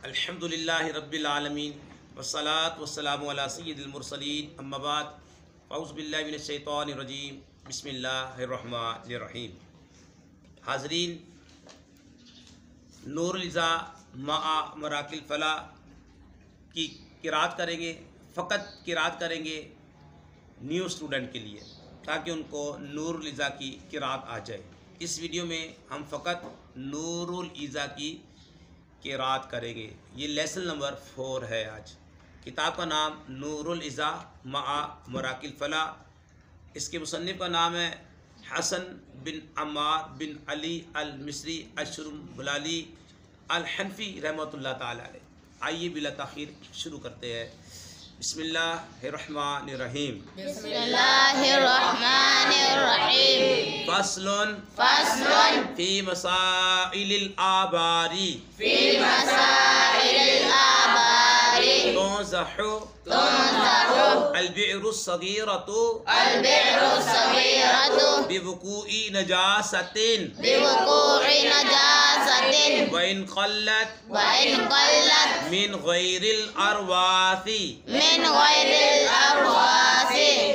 अल्हम्दुलिल्लाहि रब्बिल आलमीन वस्सलातु वस्सलामु अला सय्यिदिल मुरसलीन अम्मा बाद फ़अऊज़ु बिल्लाहि मिनश शैतानिर रजीम बिस्मिल्लाहिर रहमानिर रहीम। हाज़रीन, नूरुल इज़ा मआ मराकिल फ़लाह की क़िराअत करेंगे, फ़कत क़िराअत करेंगे न्यू स्टूडेंट के लिए ताकि उनको नूरुल इज़ा की क़िराअत आ जाए। इस वीडियो में हम फ़कत नूरुल इज़ा की क़िराअत करेंगे। ये लेसन नंबर 4 है। आज किताब का नाम नूरुल इज़ा मआ मराकिल फ़लाह। इसके मुसन्निफ़ का नाम है हसन बिन अम्मार बिन अली अल मिस्री अशरुबलाली अल हनफ़ी रहमतुल्लाह ताला अलैह। आइए बिला ताख़ीर शुरू करते हैं। बिस्मिल्लाहिर्रहमानिर्रहीम। बिस्मिल्लाहिर्रहमानिर्रहीम। फ़स्लुन फ़ी मसाइलिल आबारी तुज़हु अल-बि'रु सगीरतु बिवुक़ूइ नजासतिन व इन क़ल्लत मिन गैरिल अरवासी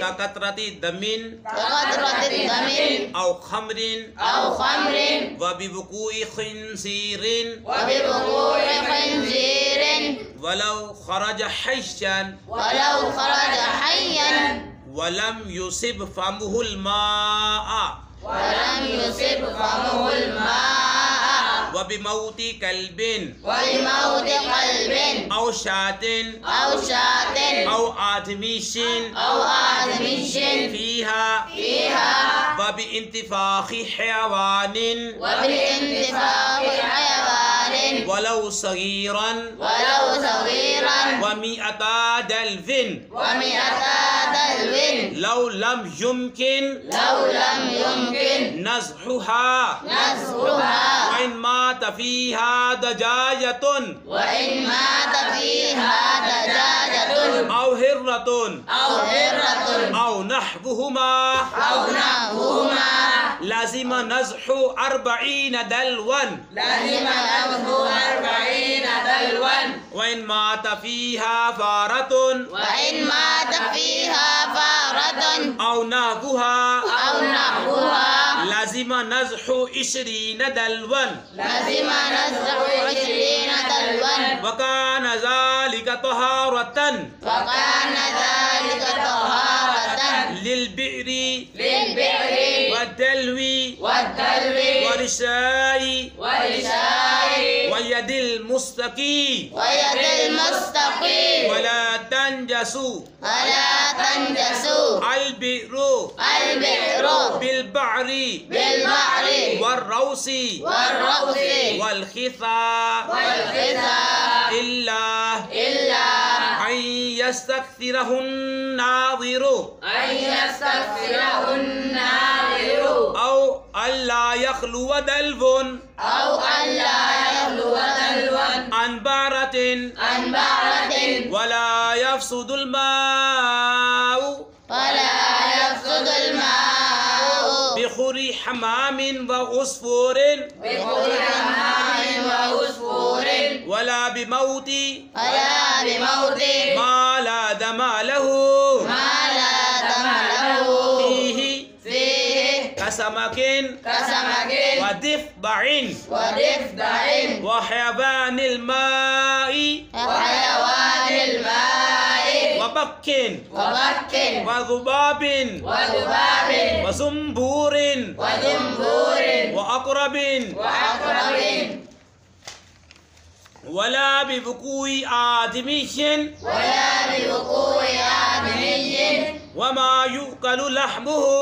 ककतरति दमिन औ खमरिन व बिवुक़ूइ खिंसीरिन वलौ खरज हय्यन वलम युसिब फमुहुल माआ व बिमौति कल्बिन औ शातिन औ आदमीशिन फीहा व बिइंतिफाखि हयवानिन वलौ सगीरन व मिअता दल्विन लौ लम युमकिन नज़्हुहा व इन मात फीहा दजायतुन औ हिर्रतुन औ नहवुहुमा लाजिम नज़्हु 40 दल्वन व इन मात फीहा फारतुन औ नहवुहा लाजिम नज़्हु 20 दल्वन व कान ज़ालिका तहारतन लिल बि'रि वद्दल्वी वरिशाई वयदिल मुस्तकी वला तंजसु अल बि'रु बिल बहरी वर्रौसी वल खिसा इल्ला अन यस्तक्सिरहुन नाज़िरु औ अल्ला यख्लुव दल्वुन अन बारतिन वला यफ्सुदुल माउ बिखुरी हमामिन व उसफूरिन वला बिमौति मा ला दमा लहु फीही कसमकिन व दिफ़बइन व हयवानिल माई व बक्किन व ज़ुबाबिन व ज़ुम्बूरिन व अक़रबिन वला बिवुक़ूइ आदमीशिन वमा युअकलु लहमुहु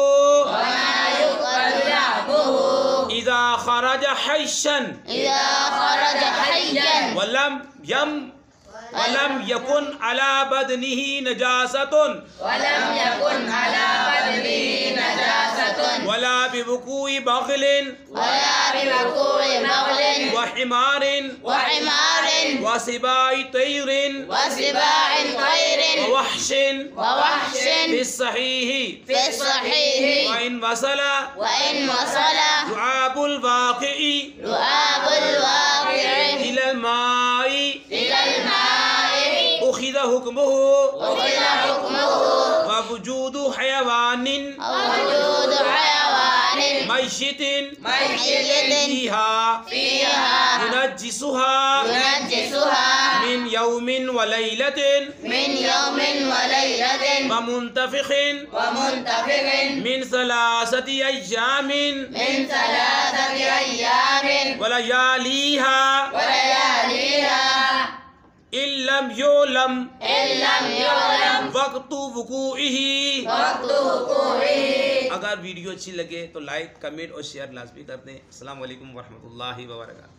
इज़ा खरज हय्यन वलम यकुन अला बदनिही नजासतुन वला बिवुक़ूइ बग़लिन व हिमारिन व सिबाई तैरिन व वहशिन फिस्सहीही व इन वसला दुआबुल वाक़िई इलल माई इलल माई उखिज़ हुक्मुहु उखिज़ हुक्मुहु व वजूदु हयवानिन वजूद हयवानिन मैशितिन मय्यतिन फीहा फीहा युनज्जिसुहा युनज्जिसुहा मिन यौमिन व लैलतिन मिन यौमिन व लैलतिन व मुंतफिखिन व मुंतफिकिन मिन सलासति अय्यामिन मिन सलासति अय्यामिन व लयालिहा व लयालिहा इल्लम युलम इल्लम युलम वक्तु वुकूइही। वक्तु वुकूइही। अगर वीडियो अच्छी लगे तो लाइक, कमेंट और शेयर लाजमी कर दें। अस्सलाम वालेकुम वरहमतुल्लाहि व बरकातुहू।